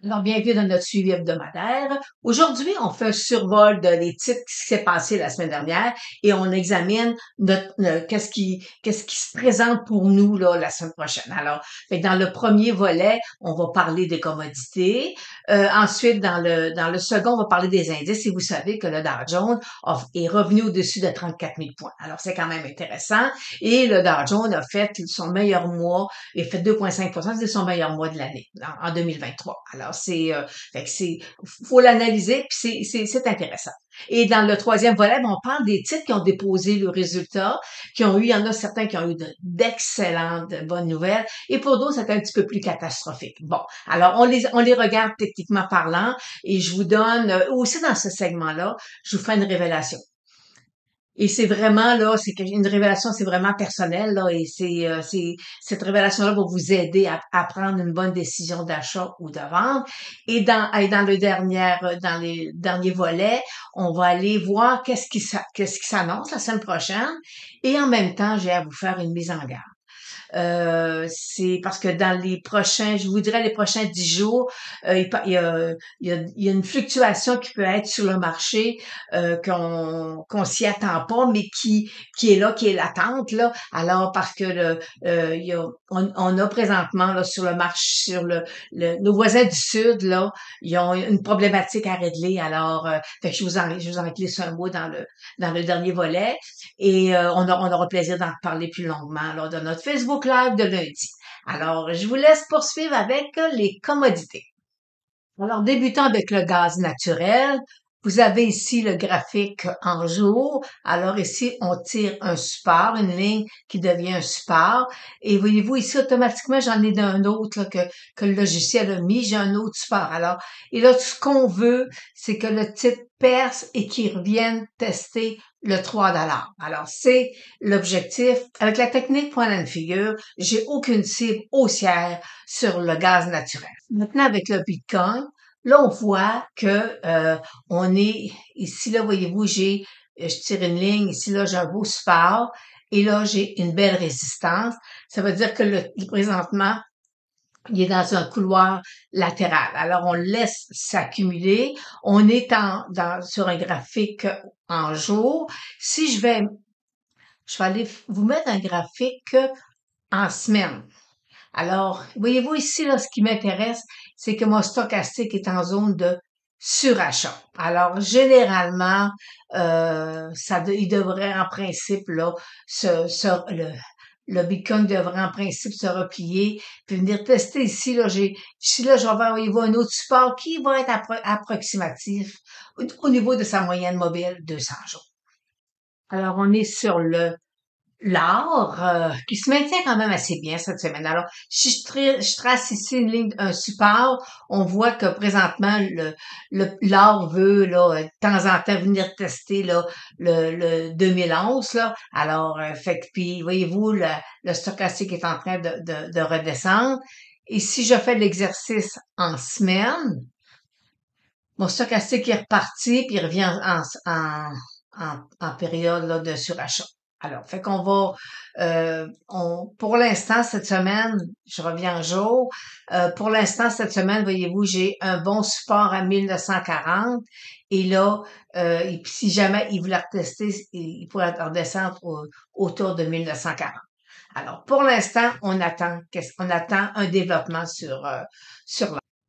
Alors, bienvenue dans notre suivi hebdomadaire. Aujourd'hui, on fait un survol des titres qui s'est passé la semaine dernière et on examine qu'est-ce qui se présente pour nous là la semaine prochaine. Alors, dans le premier volet, on va parler des commodités. Ensuite, dans le second, on va parler des indices. Et vous savez que le Dow Jones est revenu au-dessus de 34 000 points. Alors, c'est quand même intéressant. Et le Dow Jones a fait son meilleur mois, il a fait 2,5%, c'est son meilleur mois de l'année en 2023. Alors, fait que faut l'analyser, puis c'est intéressant. Et dans le troisième volet, on parle des titres qui ont déposé le résultat, il y en a certains qui ont eu d'excellentes bonnes nouvelles, et pour d'autres, c'est un petit peu plus catastrophique. Bon, alors on les regarde techniquement parlant, et je vous donne, aussi dans ce segment-là, je vous fais une révélation. Et c'est vraiment là, une révélation, c'est vraiment personnel là, et cette révélation-là va vous aider à prendre une bonne décision d'achat ou de vente. Dans les derniers volets, on va aller voir qu'est-ce qui s'annonce la semaine prochaine, et en même temps, j'ai à vous faire une mise en garde. C'est parce que dans les prochains, je vous dirais les prochains 10 jours, il y a une fluctuation qui peut être sur le marché, qu'on s'y attend pas, mais qui est là, qui est latente là. Alors parce que on a présentement là sur le marché, nos voisins du sud là, ils ont une problématique à régler. Alors, fait que je vous en glisse un mot dans le dernier volet. Et on aura plaisir d'en reparler plus longuement lors de notre Facebook Live de lundi. Alors, je vous laisse poursuivre avec les commodités. Alors, débutons avec le gaz naturel. Vous avez ici le graphique en jour. Alors ici, on tire un support, une ligne qui devient un support. Et voyez-vous, ici, automatiquement, j'en ai d'un autre là, que le logiciel a mis. J'ai un autre support. Alors, et là, ce qu'on veut, c'est que le titre perce et qu'il revienne tester le 3 $. Alors, c'est l'objectif. Avec la technique point and figure, j'ai aucune cible haussière sur le gaz naturel. Maintenant, avec le Bitcoin, là, on voit que on est ici, là, voyez-vous, je tire une ligne, ici, là, j'ai un beau support, et là, j'ai une belle résistance. Ça veut dire que présentement, il est dans un couloir latéral. Alors, on le laisse s'accumuler. On est sur un graphique en jour. Si je vais aller vous mettre un graphique en semaine. Alors, voyez-vous ici, là, ce qui m'intéresse, c'est que mon stochastique est en zone de surachat. Alors, généralement, il devrait en principe, là, le Bitcoin devrait en principe se replier, puis venir tester ici, là, ici, là, je vais voir, voyez-vous, un autre support qui va être approximatif au niveau de sa moyenne mobile 200 jours. Alors, on est sur l'or, qui se maintient quand même assez bien cette semaine. Alors, si je trace ici une ligne, un support, on voit que présentement, l'or veut, là, de temps en temps, venir tester, là, le 2011, là. Alors, fait que, puis, voyez-vous, le stochastique est en train de redescendre. Et si je fais l'exercice en semaine, mon stochastique est reparti, puis il revient en période là, de surachat. Alors, fait qu'on va, pour l'instant, cette semaine, je reviens en jour, pour l'instant, cette semaine, voyez-vous, j'ai un bon support à 1940, et là, et puis si jamais il voulait retester, il pourrait redescendre autour de 1940. Alors, pour l'instant, on attend un développement sur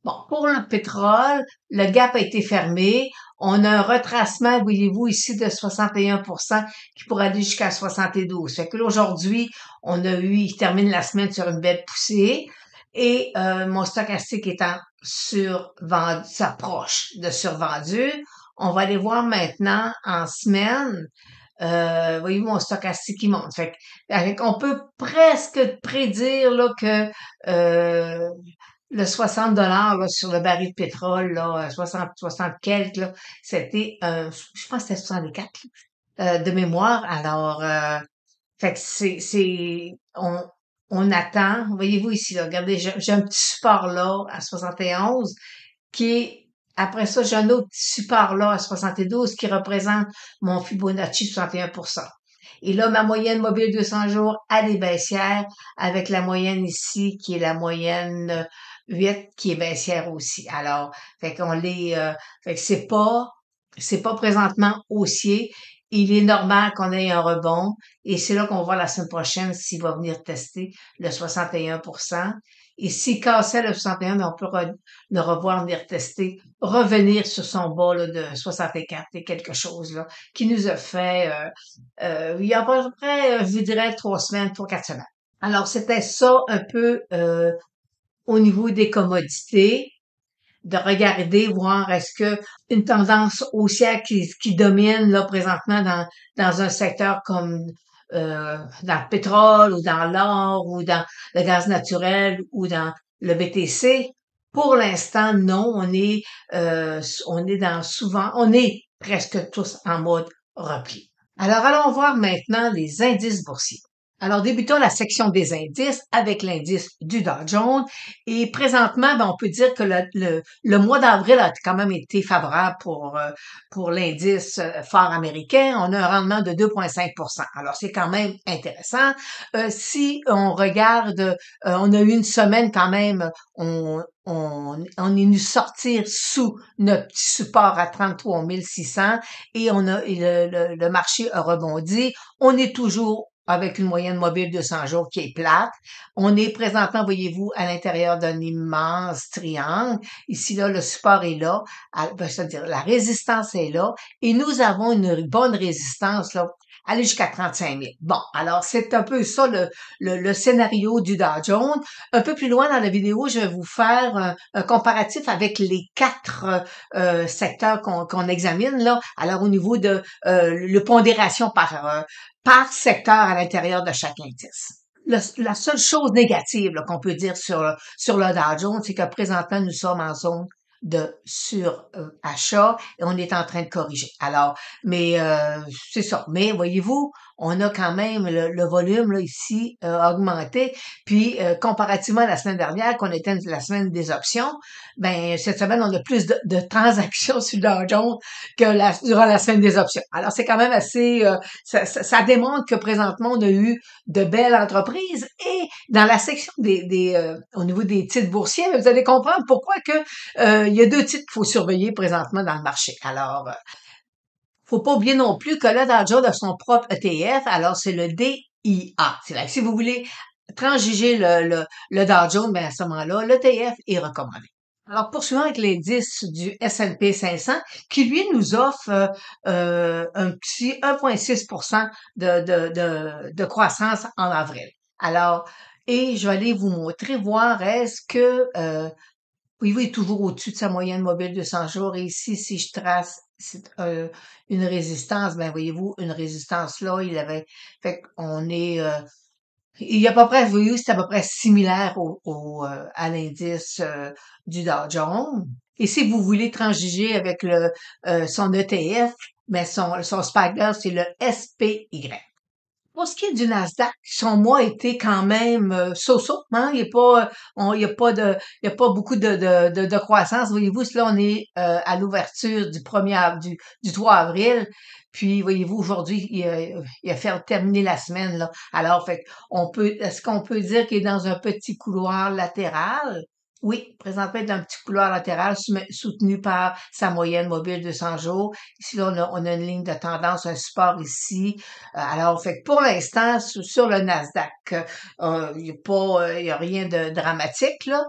Bon, pour le pétrole, le gap a été fermé. On a un retracement, voyez-vous, ici de 61% qui pourrait aller jusqu'à 72. Fait que là, aujourd'hui, il termine la semaine sur une belle poussée, et mon stochastique étant survendu, s'approche de survendu. On va aller voir maintenant en semaine. Voyez-vous, mon stochastique qui monte. On peut presque prédire là que le 60 là, sur le baril de pétrole, là, 60 quelques, là, c'était, je pense que c'était 64 de mémoire. Alors, fait que on attend. Voyez-vous ici, là, regardez, j'ai un petit support là à 71 qui est, après ça, j'ai un autre petit support là à 72 qui représente mon Fibonacci 61%. Et là, ma moyenne mobile 200 jours, elle est baissière avec la moyenne ici qui est la moyenne 8 qui est baissière aussi. Alors, fait qu'on les, fait que c'est pas présentement haussier. Il est normal qu'on ait un rebond et c'est là qu'on va voir la semaine prochaine s'il va venir tester le 61%. Et s'il cassait le 61, mais on peut le revoir venir tester, revenir sur son bas là, de 64 et quelque chose là, qui nous a fait il y a à peu près, je vous dirais, 3 semaines, 4 semaines. Alors, c'était ça un peu au niveau des commodités, de regarder, voir est-ce que une tendance haussière qui domine là présentement dans un secteur comme dans le pétrole ou dans l'or ou dans le gaz naturel ou dans le BTC. Pour l'instant, non, on est presque tous en mode repli. Alors, allons voir maintenant les indices boursiers. Alors, débutons la section des indices avec l'indice du Dow Jones. Et présentement, ben, on peut dire que le mois d'avril a quand même été favorable pour l'indice phare américain. On a un rendement de 2,5%. Alors, c'est quand même intéressant. Si on regarde, on a eu une semaine quand même, on est venu sortir sous notre petit support à 33 600 et le marché a rebondi. On est toujours avec une moyenne mobile de 100 jours qui est plate. On est présentement, voyez-vous, à l'intérieur d'un immense triangle. Ici, là, le support est là, c'est-à-dire la résistance est là, et nous avons une bonne résistance, là, aller jusqu'à 35 000. Bon, alors c'est un peu ça le scénario du Dow Jones. Un peu plus loin dans la vidéo, je vais vous faire un comparatif avec les 4 secteurs qu'on examine là. Alors au niveau de le pondération par secteur à l'intérieur de chaque indice. La seule chose négative qu'on peut dire sur le Dow Jones, c'est que présentement, nous sommes en zone de surachat et on est en train de corriger. Alors, mais c'est ça. Mais voyez-vous, on a quand même le volume là, ici augmenté. Puis comparativement à la semaine dernière, qu'on était la semaine des options, ben cette semaine, on a plus de transactions sur le Dow Jones que durant la semaine des options. Alors, c'est quand même assez ça démontre que présentement, on a eu de belles entreprises et dans la section au niveau des titres boursiers, vous allez comprendre pourquoi que il y a 2 titres qu'il faut surveiller présentement dans le marché. Alors, faut pas oublier non plus que le Dow Jones a son propre ETF, alors c'est le DIA. C'est là, si vous voulez transiger le Dow Jones, ben à ce moment-là, l'ETF est recommandé. Alors, poursuivons avec l'indice du S&P 500 qui, lui, nous offre un petit 1,6% de croissance en avril. Alors, et je vais aller vous montrer, voir est-ce que oui, oui, toujours au-dessus de sa moyenne mobile de 100 jours. Et ici, si je trace une résistance, ben voyez-vous, une résistance là, fait qu'on est, il y a à peu près, vous voyez, c'est à peu près similaire à l'indice du Dow Jones. Et si vous voulez transiger avec son ETF, ben son SPDR, c'est le SPY. Pour ce qui est du Nasdaq, son mois a été quand même so-so, hein? Il y a pas beaucoup de croissance. Voyez-vous, là, on est à l'ouverture du 3 avril. Puis, voyez-vous, aujourd'hui, il a fait terminer la semaine, là. Alors, fait est-ce qu'on peut dire qu'il est dans un petit couloir latéral? Oui, présentement, il est dans un petit couloir latéral soutenu par sa moyenne mobile de 100 jours. Ici, là, on a une ligne de tendance, un support ici. Alors, fait que pour l'instant, sur le Nasdaq, il y a rien de dramatique, là.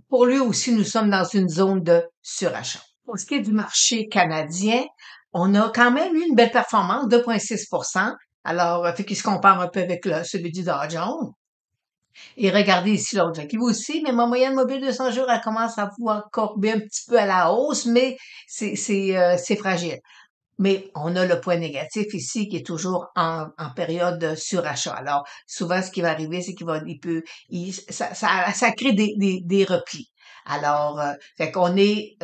Pour lui aussi, nous sommes dans une zone de surachat. Pour ce qui est du marché canadien, on a quand même eu une belle performance, 2,6%. Alors, fait qu'il se compare un peu avec celui du Dow Jones. Et regardez ici l'autre qui vous aussi, mais ma moyenne mobile de 100 jours, elle commence à pouvoir courber un petit peu à la hausse, mais c'est fragile. Mais on a le point négatif ici qui est toujours en période de surachat. Alors, souvent, ce qui va arriver, c'est ça crée des replis. Alors, fait qu'on est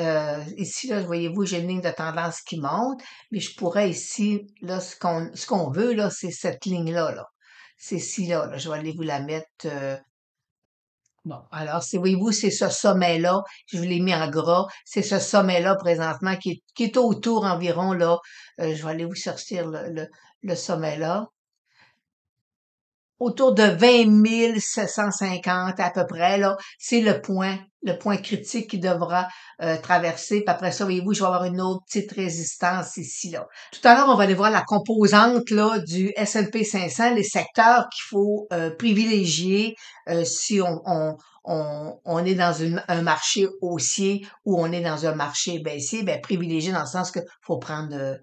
ici, là, voyez-vous, j'ai une ligne de tendance qui monte, mais je pourrais ici, là, ce qu'on veut, là, c'est cette ligne-là, là. C'est ci-là, là. Je vais aller vous la mettre. Bon, alors, voyez-vous, c'est ce sommet-là, je vous l'ai mis en gras, c'est ce sommet-là présentement qui est autour environ, là, je vais aller vous sortir le sommet-là. autour de 20 750 à peu près, là, c'est le point critique qui devra traverser. Puis après ça, voyez-vous, je vais avoir une autre petite résistance ici, là. Tout à l'heure, on va aller voir la composante là, du S&P 500, les secteurs qu'il faut privilégier si on est dans un marché haussier ou on est dans un marché baissier, ben privilégier dans le sens que faut prendre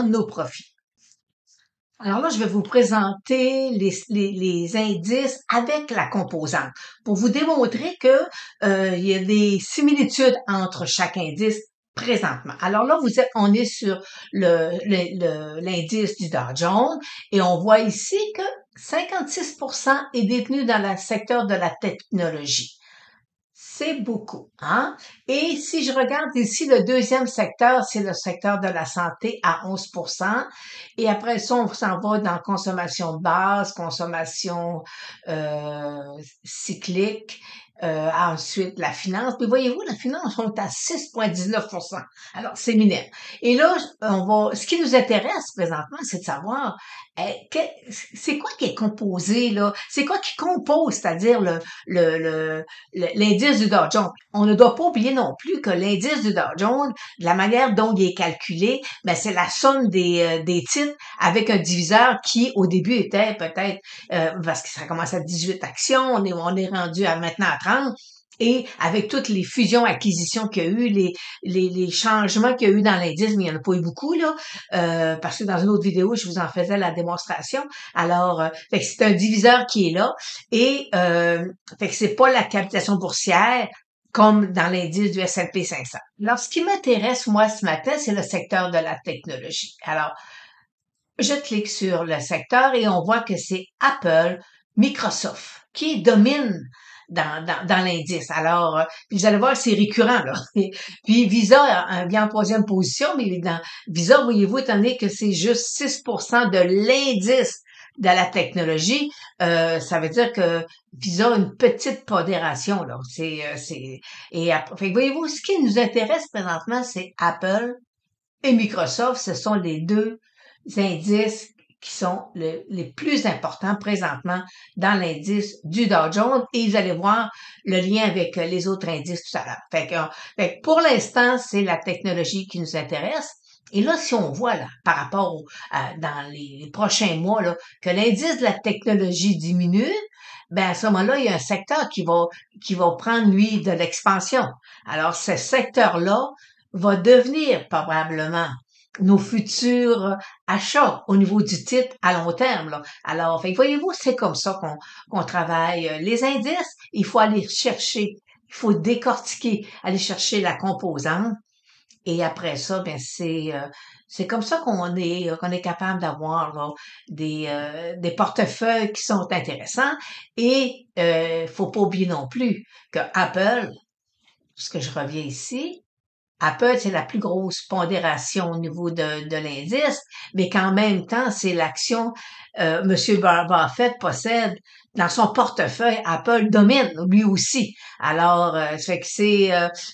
nos profits. Alors là, je vais vous présenter les indices avec la composante pour vous démontrer que il y a des similitudes entre chaque indice présentement. Alors là, on est sur l'indice du Dow Jones et on voit ici que 56% est détenu dans le secteur de la technologie. C'est beaucoup, hein? Et si je regarde ici, le deuxième secteur, c'est le secteur de la santé à 11%. Et après ça, on s'en va dans consommation de base, consommation cyclique, ensuite la finance. Puis voyez-vous, la finance, on est à 6,19%. Alors, c'est mineur. Et là, ce qui nous intéresse présentement, c'est de savoir c'est quoi qui est composé, là? C'est quoi qui compose, c'est-à-dire l'indice du Dow Jones. On ne doit pas oublier non plus que l'indice du Dow Jones, de la manière dont il est calculé, ben c'est la somme des titres avec un diviseur qui, au début, était peut-être, parce que ça commence à 18 actions, on est rendu à maintenant à 30. Et avec toutes les fusions-acquisitions qu'il y a eu, les changements qu'il y a eu dans l'indice, mais il n'y en a pas eu beaucoup, là, parce que dans une autre vidéo, je vous en faisais la démonstration. Alors, fait que c'est un diviseur qui est là. Et fait que c'est pas la capitalisation boursière comme dans l'indice du S&P 500. Alors, ce qui m'intéresse, moi, ce matin, c'est le secteur de la technologie. Alors, je clique sur le secteur et on voit que c'est Apple, Microsoft qui domine dans l'indice. Alors, puis vous allez voir, c'est récurrent, là. Puis Visa vient en troisième position, mais dans Visa, voyez-vous, étant donné que c'est juste 6% de l'indice de la technologie, ça veut dire que Visa a une petite pondération, là. Fait que voyez-vous, ce qui nous intéresse présentement, c'est Apple et Microsoft. Ce sont les deux indices qui sont les plus importants présentement dans l'indice du Dow Jones et vous allez voir le lien avec les autres indices tout à l'heure. Fait que pour l'instant, c'est la technologie qui nous intéresse. Et là, si on voit là, par rapport dans les prochains mois, là, que l'indice de la technologie diminue, ben à ce moment-là, il y a un secteur qui va prendre, lui, de l'expansion. Alors, ce secteur-là va devenir probablement nos futurs achats au niveau du titre à long terme, là. Alors, fait que voyez-vous, c'est comme ça qu'on travaille. Les indices, il faut aller chercher, il faut décortiquer, aller chercher la composante. Et après ça, ben c'est comme ça qu'on est capable d'avoir là, des portefeuilles qui sont intéressants. Et faut pas oublier non plus que Apple, parce que je reviens ici, Apple, c'est la plus grosse pondération au niveau de l'indice, mais qu'en même temps, c'est l'action Monsieur Buffett possède dans son portefeuille. Apple domine lui aussi. Alors, ça fait que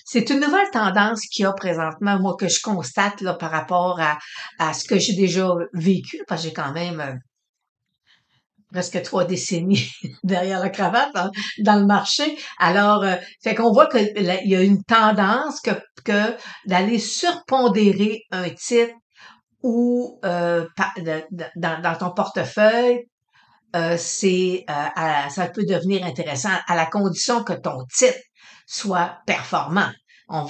c'est une nouvelle tendance qu'il y a présentement, moi que je constate là par rapport à ce que j'ai déjà vécu, parce que j'ai quand même presque 3 décennies derrière la cravate dans le marché. Alors, fait qu'on voit que il y a une tendance que d'aller surpondérer un titre ou dans ton portefeuille, ça peut devenir intéressant à la condition que ton titre soit performant. On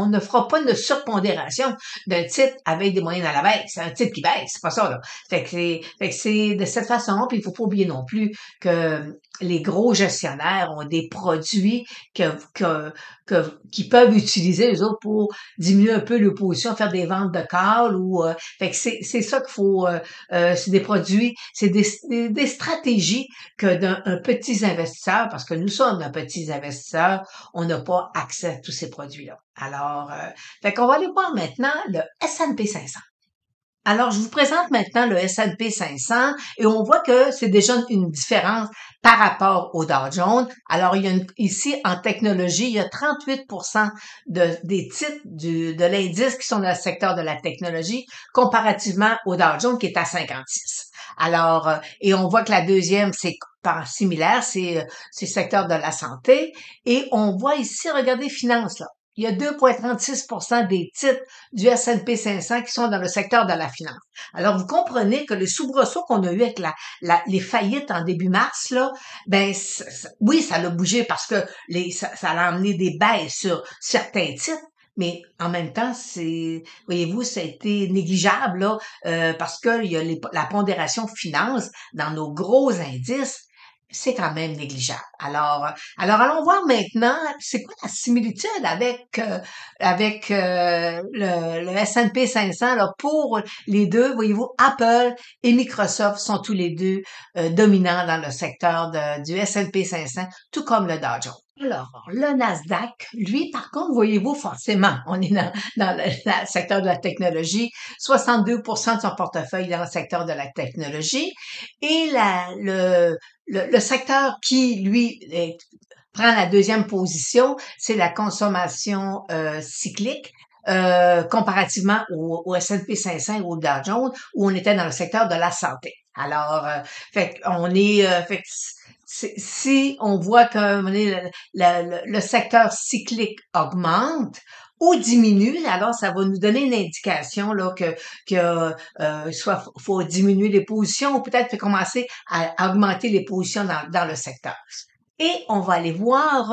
ne fera pas de surpondération d'un titre avec des moyennes à la baisse. C'est un titre qui baisse, c'est pas ça, là. Fait que c'est de cette façon, puis il faut pas oublier non plus que les gros gestionnaires ont des produits qui peuvent utiliser, eux autres, pour diminuer un peu l'opposition, faire des ventes de call ou, fait que c'est ça qu'il faut, c'est des produits, c'est des stratégies que d'un un petits investisseurs, parce que nous sommes un petits investisseurs, on n'a pas accès à tous ces produits-là. Alors, fait qu'on va aller voir maintenant le S&P 500. Alors, je vous présente maintenant le S&P 500 et on voit que c'est déjà une différence par rapport au Dow Jones. Alors, ici, en technologie, il y a 38% des titres de l'indice qui sont dans le secteur de la technologie comparativement au Dow Jones qui est à 56. Alors, et on voit que la deuxième, c'est par similaire, c'est le secteur de la santé. Et on voit ici, regardez, finance, là. Il y a 2,36% des titres du S&P 500 qui sont dans le secteur de la finance. Alors, vous comprenez que le soubresaut qu'on a eu avec les faillites en début mars, là, ben, oui, ça l'a bougé parce que ça a amené des baisses sur certains titres. Mais en même temps, voyez-vous, ça a été négligeable là, parce que il y a la pondération finance dans nos gros indices, c'est quand même négligeable. Alors allons voir maintenant, c'est quoi la similitude avec le S&P 500 là, pour les deux. Voyez-vous, Apple et Microsoft sont tous les deux dominants dans le secteur du S&P 500, tout comme le Dow Jones. Alors, le Nasdaq, lui, par contre, voyez-vous, forcément, on est dans le secteur de la technologie. 62% de son portefeuille est dans le secteur de la technologie. Et le secteur qui, lui, prend la deuxième position, c'est la consommation cyclique. Comparativement au S&P 500 et au Dow Jones, où on était dans le secteur de la santé. Alors, si on voit que le secteur cyclique augmente ou diminue, alors ça va nous donner une indication là que soit faut diminuer les positions ou peut-être commencer à augmenter les positions dans le secteur. Et on va aller voir,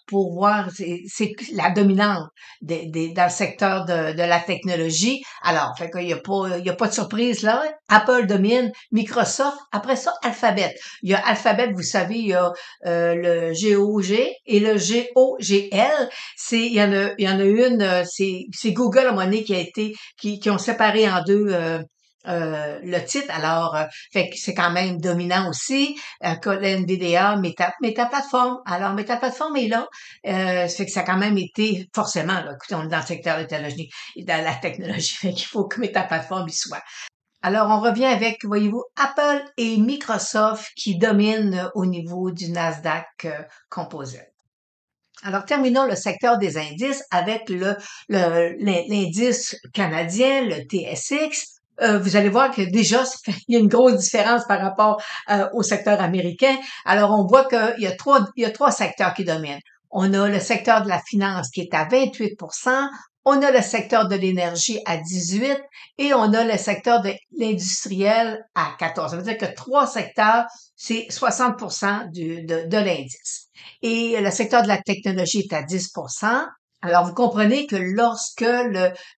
pour voir, c'est la dominante dans le secteur de la technologie. Alors, fait qu'il y a pas de surprise là. Apple domine, Microsoft. Après ça, Alphabet. Il y a Alphabet, vous savez, il y a le GOG et le GOGL. Il y en a une, c'est Google à un moment donné qui ont séparé en deux. Le titre, alors fait que c'est quand même dominant aussi, NVIDIA, Meta Platform. Alors Meta Platform est là, ça fait que ça a quand même été forcément, là, écoutez, on est dans le secteur de la technologie, fait qu'il faut que Meta Platform y soit. Alors on revient avec, voyez-vous, Apple et Microsoft qui dominent au niveau du Nasdaq Composite. Alors, terminons le secteur des indices avec l'indice canadien, le TSX. Vous allez voir que déjà, il y a une grosse différence par rapport au secteur américain. Alors, on voit qu'il y a trois secteurs qui dominent. On a le secteur de la finance qui est à 28%, on a le secteur de l'énergie à 18% et on a le secteur de l'industriel à 14%. Ça veut dire que trois secteurs, c'est 60% de l'indice. Et le secteur de la technologie est à 10%. Alors, vous comprenez que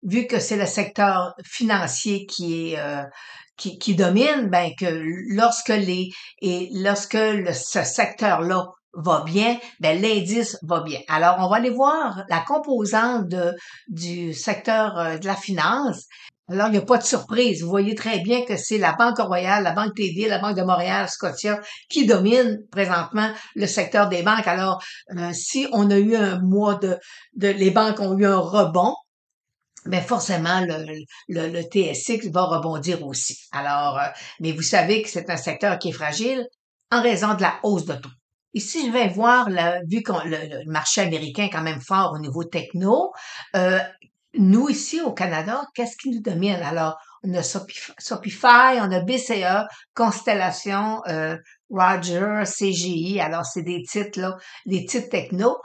vu que c'est le secteur financier qui domine, ben que ce secteur-là va bien, ben l'indice va bien. Alors, on va aller voir la composante du secteur de la finance. Alors, il n'y a pas de surprise. Vous voyez très bien que c'est la Banque Royale, la Banque TD, la Banque de Montréal, Scotia, qui dominent présentement le secteur des banques. Alors, si on a eu un mois les banques ont eu un rebond, ben forcément le TSX va rebondir aussi. Alors, mais vous savez que c'est un secteur qui est fragile en raison de la hausse de taux. Ici, je vais voir, vu que le marché américain est quand même fort au niveau techno, nous, ici, au Canada, qu'est-ce qui nous domine? Alors, on a Shopify, on a BCA, Constellation, Roger, CGI. Alors, c'est des titres, là, des titres techno.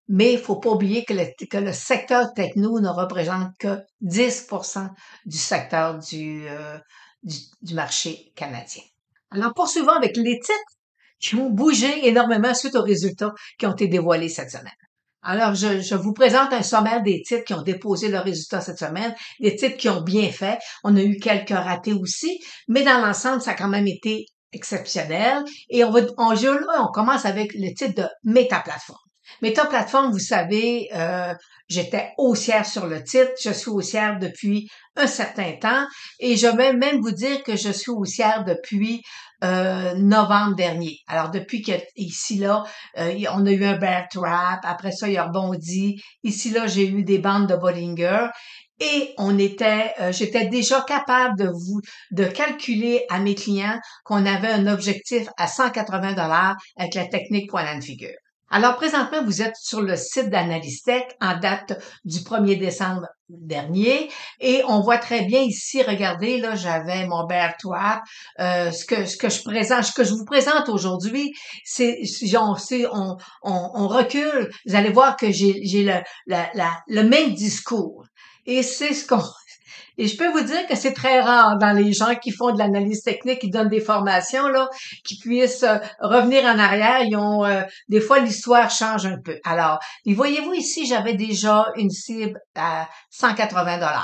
Mais il faut pas oublier que le secteur techno ne représente que 10% du secteur du marché canadien. Alors, poursuivons avec les titres qui ont bougé énormément suite aux résultats qui ont été dévoilés cette semaine. Alors, je vous présente un sommaire des titres qui ont déposé leurs résultats cette semaine, des titres qui ont bien fait. On a eu quelques ratés aussi, mais dans l'ensemble, ça a quand même été exceptionnel. Et on commence avec le titre de Meta Platform. Meta Platform, vous savez, j'étais haussière sur le titre. Je suis haussière depuis un certain temps et je vais même vous dire que je suis haussière depuis novembre dernier. Alors, depuis que ici, là, on a eu un bear trap. Après ça, il a rebondi. Ici, là, j'ai eu des bandes de Bollinger. Et j'étais déjà capable de calculer à mes clients qu'on avait un objectif à 180 $ avec la technique point and figure. Alors, présentement, vous êtes sur le site d'Analystech en date du 1er décembre dernier et on voit très bien ici, regardez, là, j'avais mon bear trap. Ce que je vous présente aujourd'hui, on recule, vous allez voir que j'ai le même discours. Et c'est ce qu'on Et je peux vous dire que c'est très rare dans les gens qui font de l'analyse technique, qui donnent des formations, là, qui puissent revenir en arrière. Des fois, l'histoire change un peu. Alors, et voyez-vous ici, j'avais déjà une cible à 180 $.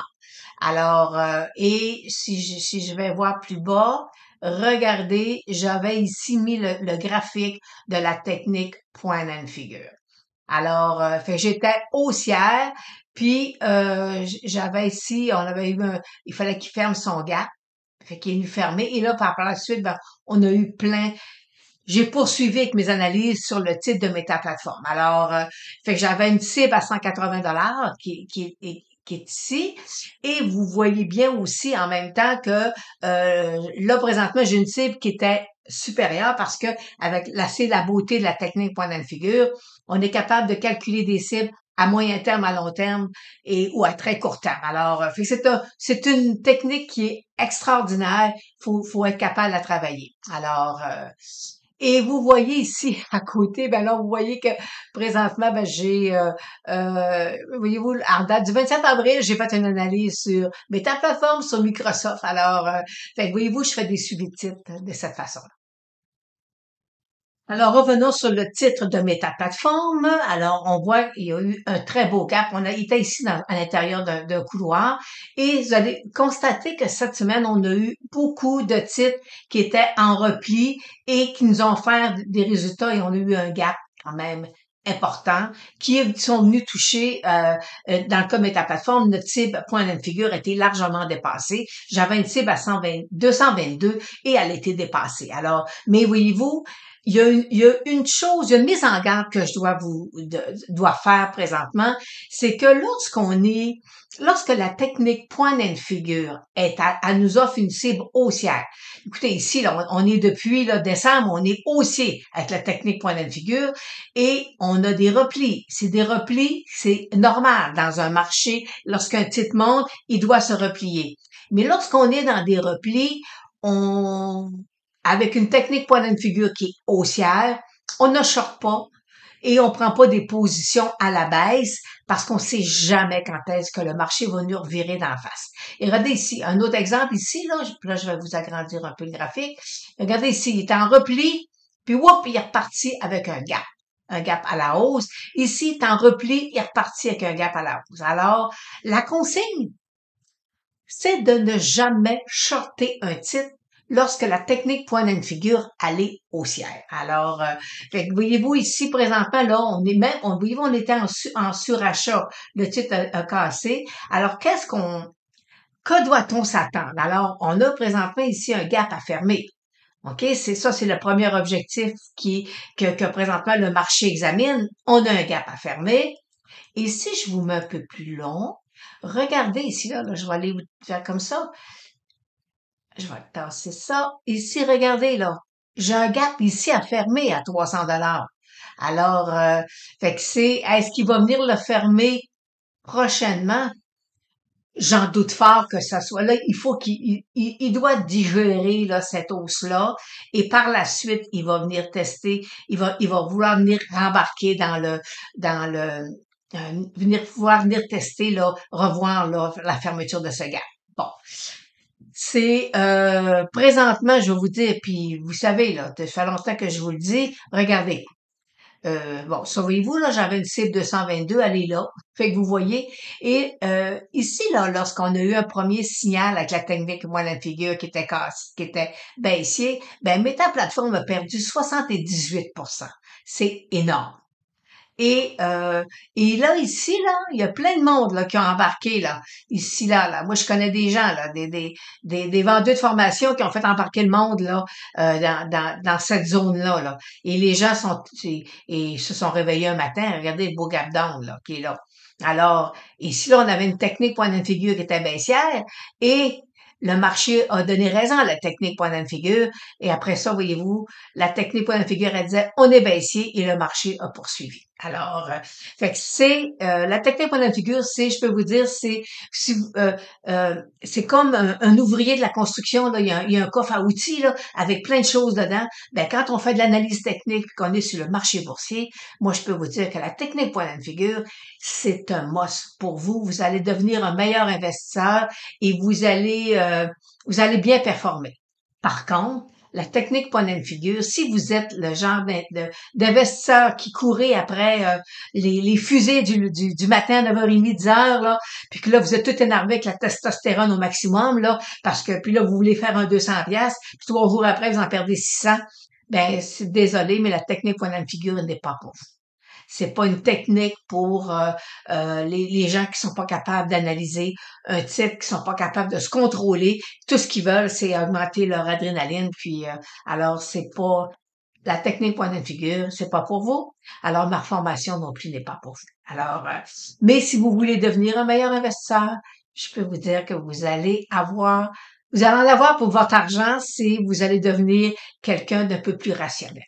Alors, et si je vais voir plus bas, regardez, j'avais ici mis le graphique de la technique point and figure. Alors, fait que j'étais haussière, puis j'avais ici, il fallait qu'il ferme son gap, fait qu'il est venu fermer, et là, par la suite, ben, on a eu plein, j'ai poursuivi avec mes analyses sur le titre de Meta-Plateforme. Alors, fait que j'avais une cible à 180 $ qui est ici, et vous voyez bien aussi en même temps que là, présentement, j'ai une cible qui était supérieure parce que c'est la beauté de la technique point and figure, on est capable de calculer des cibles à moyen terme, à long terme ou à très court terme. Alors, fait que c'est une technique qui est extraordinaire. Faut être capable de la travailler. Alors, et vous voyez ici à côté, ben là, vous voyez que présentement, ben voyez-vous, en date du 27 avril, j'ai fait une analyse sur Meta-Plateforme sur Microsoft. Alors, fait que voyez-vous, je fais des suivis de titres de cette façon. Alors, revenons sur le titre de Meta-Plateforme. Alors, on voit qu'il y a eu un très beau gap. Il était ici à l'intérieur d'un couloir. Et vous allez constater que cette semaine, on a eu beaucoup de titres qui étaient en repli et qui nous ont offert des résultats et on a eu un gap quand même important qui sont venus toucher, dans le cas de Meta-Plateforme, notre cible point and figure a été largement dépassée. J'avais une cible à 222 et elle a été dépassée. Alors, mais voyez-vous, il y a une chose, il y a une mise en garde que je dois faire présentement, c'est que lorsque la technique point and figure elle nous offre une cible haussière. Écoutez, ici, là, on est depuis, là, décembre, on est haussier avec la technique point and figure et on a des replis. Des replis, c'est normal dans un marché. Lorsqu'un titre monte, il doit se replier. Mais lorsqu'on est dans des replis, avec une technique point and figure qui est haussière, on ne short pas et on prend pas des positions à la baisse parce qu'on sait jamais quand est-ce que le marché va nous revirer d'en face. Et regardez ici, un autre exemple ici, là, je vais vous agrandir un peu le graphique. Regardez ici, il est en repli, puis whoop, il est reparti avec un gap à la hausse. Ici, il est en repli, il est reparti avec un gap à la hausse. Alors, la consigne, c'est de ne jamais shorter un titre lorsque la technique point and figure elle est haussière. Alors, voyez-vous ici présentement là, voyez-vous, on était en surachat, le titre a cassé. Alors, que doit-on s'attendre? Alors, on a présentement ici un gap à fermer. OK? C'est le premier objectif que présentement le marché examine. On a un gap à fermer. Et si je vous mets un peu plus long, regardez ici, là, je vais aller vous faire comme ça. Je vais tasser ça. Ici, regardez, là. J'ai un gap ici à fermer à 300 $. Alors, fait que est-ce qu'il va venir le fermer prochainement? J'en doute fort que ça soit là. Il faut il doit digérer, là, cette hausse-là. Et par la suite, il va venir tester. Il va vouloir venir rembarquer venir tester, là, revoir, là, la fermeture de ce gap. Bon. Présentement, je vais vous dire, puis vous savez, là, ça fait longtemps que je vous le dis, regardez. Bon, surveillez-vous, là, j'avais une cible 222, elle est là. Fait que vous voyez. Et ici, là, lorsqu'on a eu un premier signal avec la technique moi la figure qui était baissier, ben Meta-Plateforme a perdu 78%. C'est énorme. Et, euh, et là, ici, là, il y a plein de monde là, qui ont embarqué là. Ici, là. Moi, je connais des gens, là, des vendeurs de formation qui ont fait embarquer le monde là, dans cette zone-là. Là. Et les gens se sont réveillés un matin. Regardez le beau gap down là, qui est là. Alors, ici, là, on avait une technique point de figure qui était baissière. Et le marché a donné raison à la technique point and figure. Et après ça, voyez-vous, la technique point and figure, elle disait, on est baissier et le marché a poursuivi. Alors, fait que c'est la technique point and figure, c'est, je peux vous dire, c'est comme un ouvrier de la construction. Là, il y a un coffre à outils là, avec plein de choses dedans. Ben, quand on fait de l'analyse technique, qu'on est sur le marché boursier, moi, je peux vous dire que la technique point and figure, c'est un must pour vous. Vous allez devenir un meilleur investisseur et vous allez bien performer. Par contre, la technique point and figure, si vous êtes le genre d'investisseur qui courait après les fusées du matin à 9h30, 10h, là, puis que là, vous êtes tout énervé avec la testostérone au maximum, là, parce que puis là, vous voulez faire un 200$, puis 3 jours après, vous en perdez 600, ben, c'est désolé, mais la technique point and figure n'est pas pour vous. C'est pas une technique pour les gens qui sont pas capables d'analyser un titre, qui sont pas capables de se contrôler. Tout ce qu'ils veulent, c'est augmenter leur adrénaline. Puis alors, c'est pas la technique point de figure, c'est pas pour vous. Alors, ma formation non plus n'est pas pour vous. Alors, mais si vous voulez devenir un meilleur investisseur, je peux vous dire que vous allez en avoir pour votre argent si vous allez devenir quelqu'un d'un peu plus rationnel.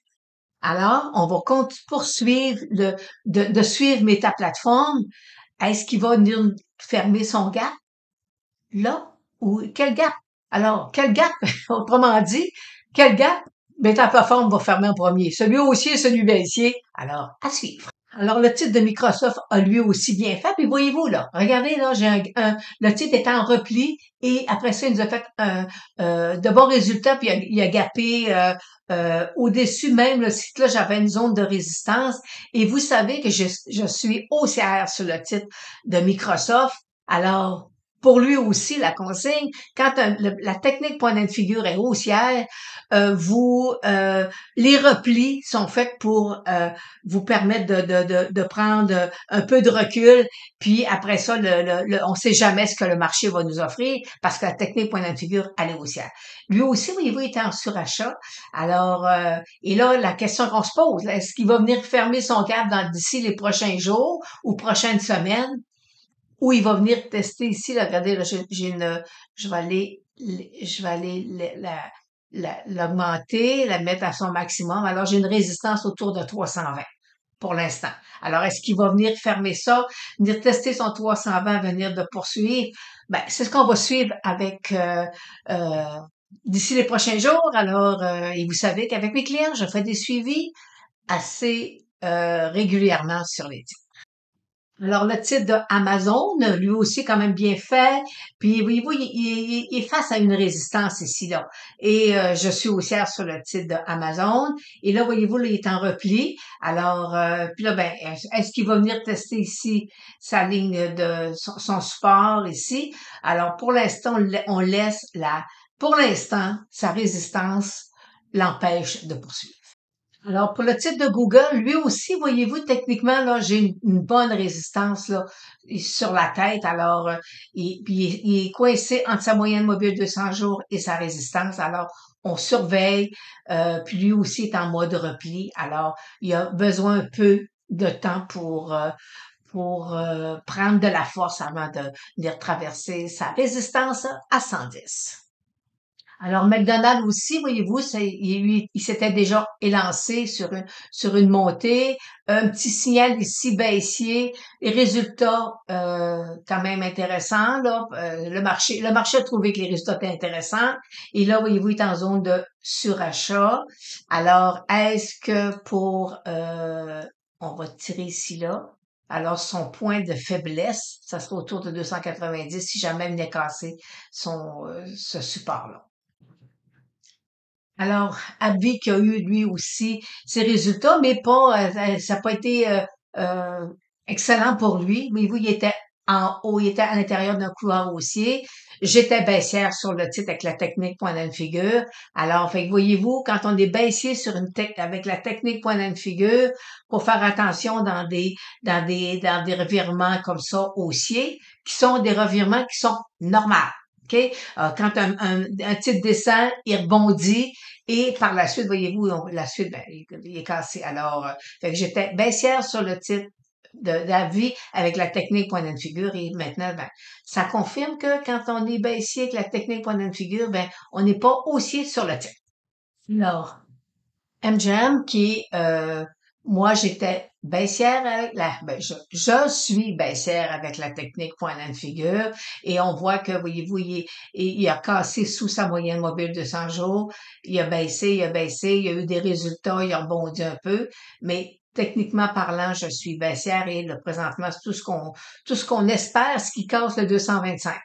Alors, on va poursuivre de suivre Meta Plateforme. Est-ce qu'il va venir fermer son gap? Là? Ou quel gap? Alors, quel gap? Autrement dit, quel gap? Meta Plateforme va fermer en premier. Celui haussier, celui baissier. Alors, à suivre. Alors, le titre de Microsoft a lui aussi bien fait. Puis voyez-vous, là, regardez, là, le titre est en repli et après ça, il nous a fait de bons résultats, puis il a gappé au-dessus même, le site-là, j'avais une zone de résistance. Et vous savez que je suis haussière sur le titre de Microsoft. Alors, pour lui aussi, la consigne, quand la technique point and figure est haussière, les replis sont faits pour vous permettre de prendre un peu de recul, puis après ça, on sait jamais ce que le marché va nous offrir parce que la technique point and figure, elle est haussière. Lui aussi, voyez-vous, il était en surachat. Alors, et là, la question qu'on se pose, est-ce qu'il va venir fermer son gap d'ici les prochains jours ou prochaines semaines? Ou il va venir tester ici, là, regardez, là, je vais aller l'augmenter, la mettre à son maximum. Alors, j'ai une résistance autour de 320 pour l'instant. Alors, est-ce qu'il va venir fermer ça, venir tester son 320, venir de poursuivre? Ben, c'est ce qu'on va suivre avec d'ici les prochains jours. Alors, et vous savez qu'avec mes clients, je fais des suivis assez régulièrement sur les titres. Alors, le titre de Amazon, lui aussi, quand même bien fait. Puis, voyez-vous, il est face à une résistance ici, là. Et je suis haussière sur le titre de Amazon. Et là, voyez-vous, là, il est en repli. Alors, puis là, ben, est-ce qu'il va venir tester ici sa ligne de son support ici? Alors, pour l'instant, on laisse pour l'instant, sa résistance l'empêche de poursuivre. Alors, pour le titre de Google, lui aussi, voyez-vous, techniquement, là, j'ai une bonne résistance là, sur la tête. Alors, il est coincé entre sa moyenne mobile de 200 jours et sa résistance. Alors, on surveille. Puis lui aussi est en mode repli. Alors, il a besoin un peu de temps pour prendre de la force avant de venir traverser sa résistance à 110. Alors, McDonald's aussi, voyez-vous, il s'était déjà élancé sur une montée, un petit signal ici baissier, les résultats quand même intéressants, là. Le marché a trouvé que les résultats étaient intéressants. Et là, voyez-vous, il est en zone de surachat. Alors, est-ce que on va tirer ici là? Alors, son point de faiblesse, ça sera autour de 290 si jamais il venait casser ce support-là. Alors, Abby qui a eu lui aussi ses résultats, mais pas, ça n'a pas été euh, excellent pour lui. Mais vous, il était en haut, il était à l'intérieur d'un couloir haussier. J'étais baissière sur le titre avec la technique point and figure. Alors, fait que voyez-vous, quand on est baissier sur avec la technique point and figure, faut faire attention dans des revirements comme ça haussiers, qui sont des revirements qui sont normaux. OK? Quand un titre descend, il rebondit et par la suite, voyez-vous, la suite, ben, il est cassé. Alors, fait que j'étais baissière sur le titre d'avis avec la technique point and figure et maintenant, ben, ça confirme que quand on est baissier avec la technique point and figure, ben, on n'est pas haussier sur le titre. Alors, MGM moi j'étais baissière avec je suis baissière avec la technique point and figure et on voit que, voyez-vous, il a cassé sous sa moyenne mobile de 100 jours, il a baissé, il y a eu des résultats, il a rebondi un peu, mais techniquement parlant, je suis baissière et là, présentement, c'est tout ce qu'on espère, ce qui casse le 225.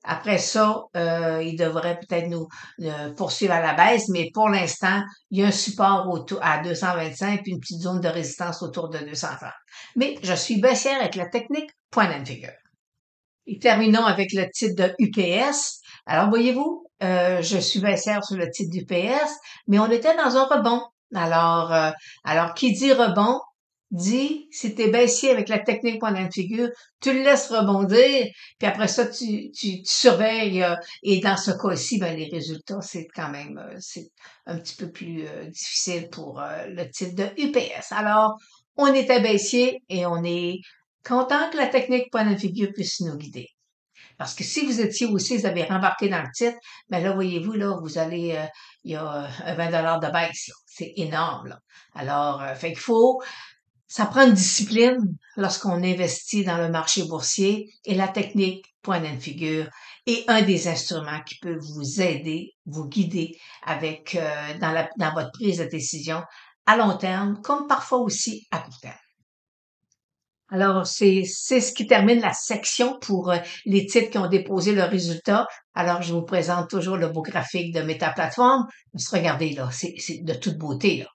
Après ça, il devrait peut-être nous poursuivre à la baisse, mais pour l'instant, il y a un support à 225 puis une petite zone de résistance autour de 230. Mais je suis baissière avec la technique point and figure. Et terminons avec le titre de UPS. Alors, voyez-vous, je suis baissière sur le titre d'UPS, mais on était dans un rebond. Alors, qui dit rebond, dit, si t'es baissier avec la technique point and figure, tu le laisses rebondir, puis après ça, tu surveilles, et dans ce cas-ci, ben, les résultats, c'est quand même, c'est un petit peu plus difficile pour le titre de UPS. Alors, on était baissier et on est content que la technique point and figure puisse nous guider. Parce que si vous étiez aussi, vous avez rembarqué dans le titre, ben là, voyez-vous, là, vous allez, il y a un 20 de baisse, là. C'est énorme, là. Alors, fait qu'il faut, ça prend une discipline lorsqu'on investit dans le marché boursier et la technique point and figure est un des instruments qui peut vous aider, vous guider avec, dans votre prise de décision à long terme, comme parfois aussi à court terme. Alors, c'est ce qui termine la section pour les titres qui ont déposé le résultat. Alors, je vous présente toujours le beau graphique de Meta-Plateforme. Regardez, là, c'est de toute beauté, là.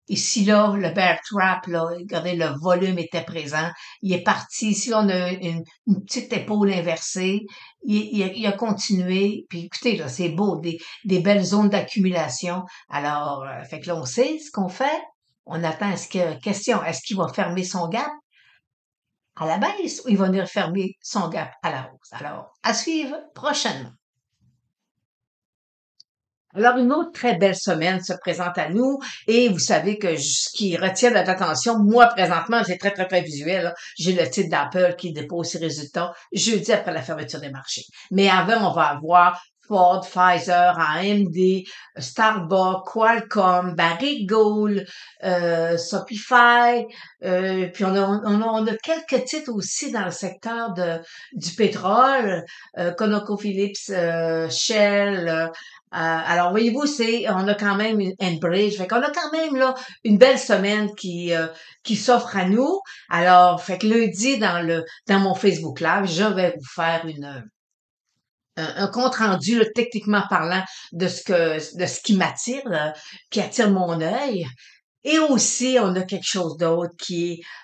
Ici, là, le bear trap, là, regardez, le volume était présent. Il est parti. Ici, on a une petite épaule inversée. Il a continué. Puis, écoutez, là, c'est beau, des belles zones d'accumulation. Alors, fait que là, on sait ce qu'on fait. On attend, est-ce qu'il va fermer son gap à la baisse ou il va venir fermer son gap à la hausse? Alors, à suivre prochainement. Alors, une autre très belle semaine se présente à nous et vous savez que ce qui retient notre attention, moi, présentement, j'ai très, très, très visuel, là. J'ai le titre d'Apple qui dépose ses résultats jeudi après la fermeture des marchés. Mais avant, on va avoir Ford, Pfizer, AMD, Starbucks, Qualcomm, Barrick Gold, Shopify, puis on a quelques titres aussi dans le secteur du pétrole, ConocoPhillips, Shell, alors, voyez-vous, on a quand même une Enbridge. Fait qu'on a quand même, là, une belle semaine qui s'offre à nous. Alors, fait que lundi, dans mon Facebook Live, je vais vous faire un compte rendu, là, techniquement parlant, de ce qui m'attire, là, qui attire mon œil. Et aussi, on a quelque chose d'autre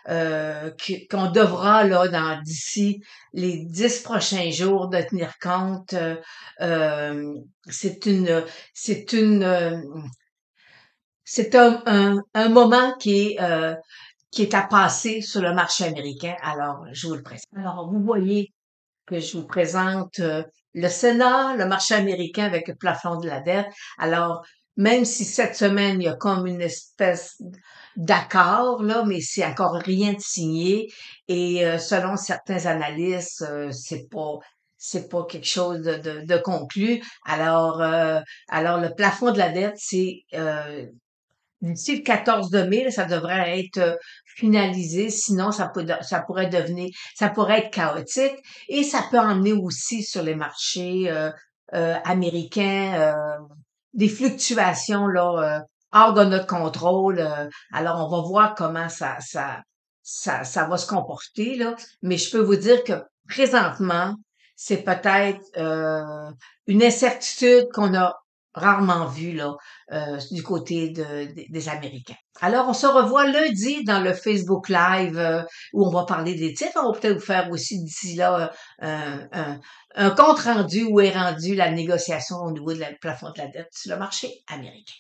qu'on devra, là, d'ici les 10 prochains jours, de tenir compte. Euh, c'est une, c'est une, c'est un moment qui est à passer sur le marché américain. Alors, je vous le présente. Alors, vous voyez que je vous présente le Sénat, le marché américain avec le plafond de la dette. Alors, même si cette semaine, il y a comme une espèce d'accord, là, mais c'est encore rien de signé. Et selon certains analystes, c'est pas quelque chose de conclu. Alors le plafond de la dette, c'est d'ici le 14 de mai, là, ça devrait être finalisé, sinon ça pourrait être chaotique et ça peut emmener aussi sur les marchés américains des fluctuations là hors de notre contrôle. Alors on va voir comment ça va se comporter là, mais je peux vous dire que présentement c'est peut-être une incertitude qu'on a rarement vue là du côté des Américains. Alors, on se revoit lundi dans le Facebook Live où on va parler des titres. On va peut-être vous faire aussi d'ici là un compte rendu où est rendue la négociation au niveau de plafond de la dette sur le marché américain.